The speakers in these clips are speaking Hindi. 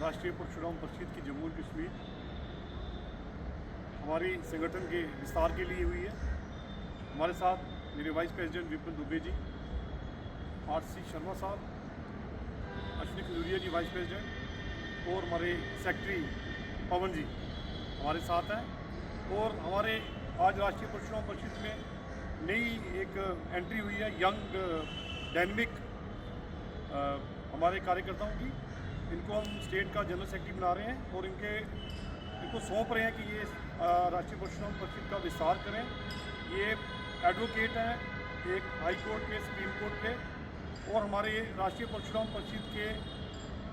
राष्ट्रीय परशुराम परिषद की जम्मू और कश्मीर हमारी संगठन के विस्तार के लिए हुई है। हमारे साथ मेरे vice president Vipin Dubey ji, RC Sharma साहब, अश्विनी खजूरिया जी वाइस प्रेसिडेंट, और हमारे सेक्रेटरी पवन जी हमारे साथ हैं। और हमारे आज राष्ट्रीय परशुराम परिषद में नई एक एंट्री हुई है, यंग डायनेमिक हमारे कार्यकर्ताओं की। इनको हम स्टेट का जनरल सेक्रेटरी बना रहे हैं और इनको सौंप रहे हैं कि ये राष्ट्रीय परशुराम परिषद का विस्तार करें। ये एडवोकेट हैं, एक हाई कोर्ट के, सुप्रीम कोर्ट के, और हमारे राष्ट्रीय परशुराम परिषद के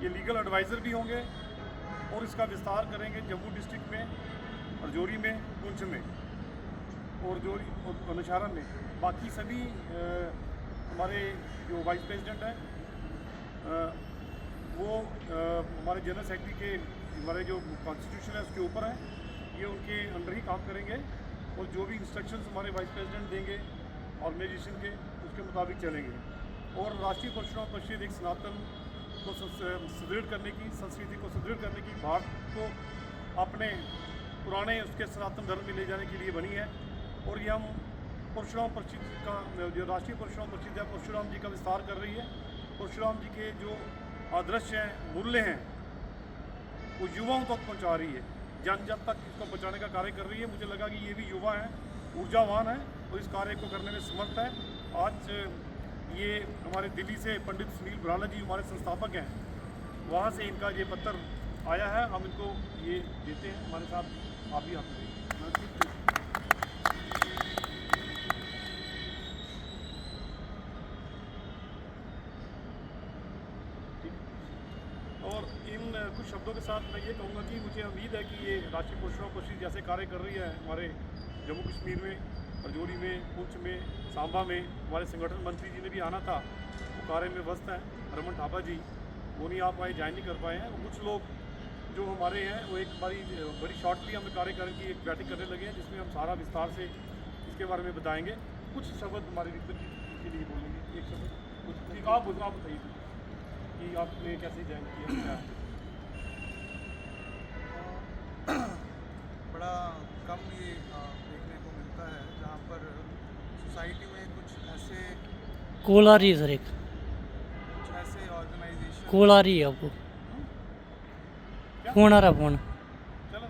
ये लीगल एडवाइज़र भी होंगे और इसका विस्तार करेंगे जम्मू डिस्ट्रिक्ट में, रजौरी में, पुंछ में और नौशहरा में। बाकी सभी हमारे जो वाइस प्रेसिडेंट हैं वो हमारे जनरल सेक्रेटरी के, हमारे जो कॉन्स्टिट्यूशन है उसके ऊपर है, ये उनके अंडर ही काम करेंगे और जो भी इंस्ट्रक्शंस हमारे वाइस प्रेसिडेंट देंगे ऑर्गेनाइजेशन के, उसके मुताबिक चलेंगे। और राष्ट्रीय परशुराम परिषद एक सनातन को सुदृढ़ करने की, संस्कृति को सुदृढ़ करने की, भारत को अपने पुराने उसके सनातन धर्म में ले जाने के लिए बनी है। और ये हम परशुराम परिषद का जो राष्ट्रीय परशुराम परिषद है, परशुराम जी का विस्तार कर रही है। परशुराम जी के जो आदर्श हैं, मूल्य हैं, वो युवाओं तक पहुंचा रही है, जन जन तक इसको पहुंचाने का कार्य कर रही है। मुझे लगा कि ये भी युवा हैं, ऊर्जावान हैं और इस कार्य को करने में समर्थ है। आज ये हमारे दिल्ली से पंडित सुनील भराला जी हमारे संस्थापक हैं, वहाँ से इनका ये पत्र आया है, हम इनको ये देते हैं। हमारे साथ आप भी हाथ दें। और इन कुछ शब्दों के साथ मैं ये कहूँगा कि मुझे उम्मीद है कि ये राष्ट्रीय परशुराम परिषद जैसे कार्य कर रही है हमारे जम्मू कश्मीर में, रजौरी में, पुंछ में, सांबा में। हमारे संगठन मंत्री जी ने भी आना था, वो कार्य में व्यस्त हैं। रमन ठापा जी वो नहीं आ पाए, ज्वाइन नहीं कर पाए हैं। और कुछ लोग जो हमारे हैं वो एक बड़ी शॉर्टली हम कार्य करने की एक बैठक करने लगे हैं, जिसमें हम सारा विस्तार से इसके बारे में बताएंगे। कुछ शब्द हमारे विपिन जी के लिए बोलेंगे, एक शब्द कुछ आप बताइए कि आपने कैसे ज्वाइन किया। बड़ा कम ये देखने को मिलता है जहाँ पर सोसाइटी में कुछ ऐसे कॉल आ रही है सर, कुछ ऐसे ऑर्गेनाइजेशन कॉल आ रही है आपको, फोन आ रहा फोन। चलो,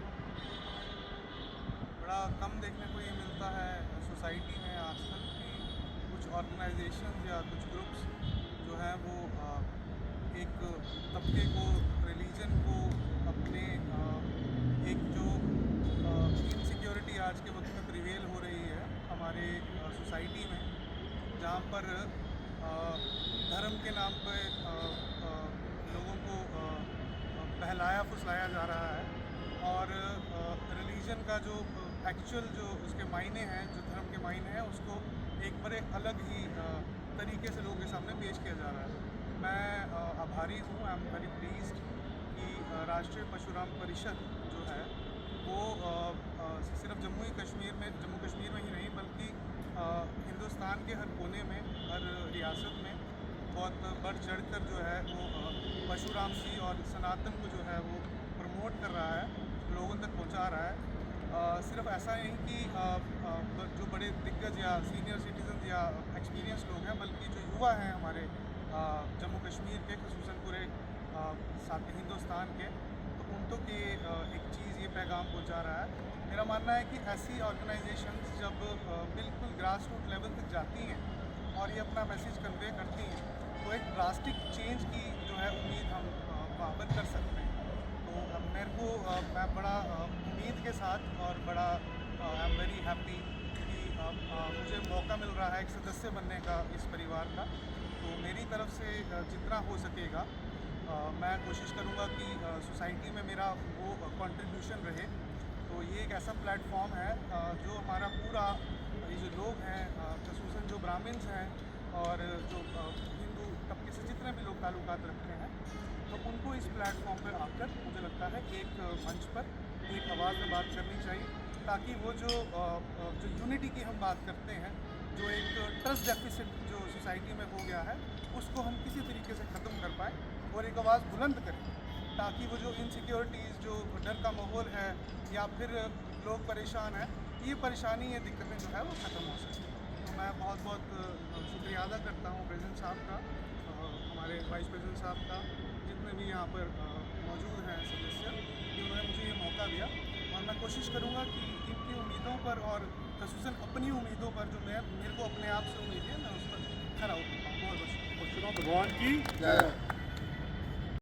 बड़ा कम देखने को ये मिलता है सोसाइटी में आजकल कि कुछ ऑर्गेनाइजेशन या कुछ ग्रुप्स जो हैं वो एक तबके को, रिलीजन को, अपने एक जो इनसिक्योरिटी आज के वक्त में प्रिवेल हो रही है हमारे सोसाइटी में, जहाँ पर धर्म के नाम पे लोगों को बहलाया फुसलाया जा रहा है और रिलीजन का जो एक्चुअल जो उसके मायने हैं, जो धर्म के मायने हैं, उसको एक बड़े अलग ही तरीके से लोगों के सामने पेश किया जा रहा है। मैं आभारी हूँ, आई एम वेरी प्लीज्ड कि राष्ट्रीय परशुराम परिषद जो है वो सिर्फ जम्मू कश्मीर में ही नहीं बल्कि हिंदुस्तान के हर कोने में, हर रियासत में बहुत बढ़ चढ़ कर जो है वो परशुराम जी और सनातन को जो है वो प्रमोट कर रहा है, लोगों तक पहुंचा रहा है। सिर्फ ऐसा नहीं कि जो बड़े दिग्गज या सीनियर सिटीजन या एक्सपीरियंस लोग हैं, बल्कि जो युवा हैं हमारे जम्मू कश्मीर के, खुसूसन पूरे साथ हिंदुस्तान के, तो उन तक ये एक चीज़, ये पैगाम पहुंचा रहा है। मेरा मानना है कि ऐसी ऑर्गेनाइजेशंस जब बिल्कुल ग्रास रूट लेवल तक जाती हैं और ये अपना मैसेज कन्वे करती हैं, तो एक ड्रास्टिक चेंज की जो है उम्मीद हम वहाँ पर कर सकते हैं। तो मेरे को मैं बड़ा उम्मीद के साथ और बड़ा आई एम वेरी हैप्पी कि मुझे मौका मिल रहा है एक सदस्य बनने का इस परिवार का। तो मेरी तरफ से जितना हो सकेगा मैं कोशिश करूँगा कि सोसाइटी में मेरा वो कंट्रीब्यूशन रहे। तो ये एक ऐसा प्लेटफॉर्म है जो हमारा पूरा, ये जो लोग हैं खसूसन जो ब्राह्मण्स हैं और जो हिंदू तबके से जितने भी लोग ताल्लुकात रखते हैं, तो उनको इस प्लेटफॉर्म पर आकर मुझे लगता है एक मंच पर एक आवाज़ में बात करनी चाहिए, ताकि वो जो यूनिटी की हम बात करते हैं, जो एक ट्रस्ट डेफिसिट जो सोसाइटी में हो गया है, उसको हम किसी तरीके से ख़त्म कर पाएँ और एक आवाज़ बुलंद करें, ताकि वो जो इनसिक्योरिटीज़, जो डर का माहौल है या फिर लोग परेशान हैं, ये परेशानी, ये दिक्कतें जो है वो ख़त्म हो सकें। तो मैं बहुत बहुत शुक्रिया अदा करता हूँ प्रेसिडेंट साहब का, हमारे वाइस प्रेसिडेंट साहब का, जितने भी यहाँ पर मौजूद हैं सदस्य, कि उन्होंने मुझे ये मौका दिया। और मैं कोशिश करूँगा कि इनकी उम्मीदों पर और ख़ुसूसन अपनी उम्मीदों पर जो मेरे को अपने आप से उम्मीद है, मैं उस पर खरा उतर पाऊँ। बहुत बहुत शुक्रिया। और चुनाव भगवान की जय।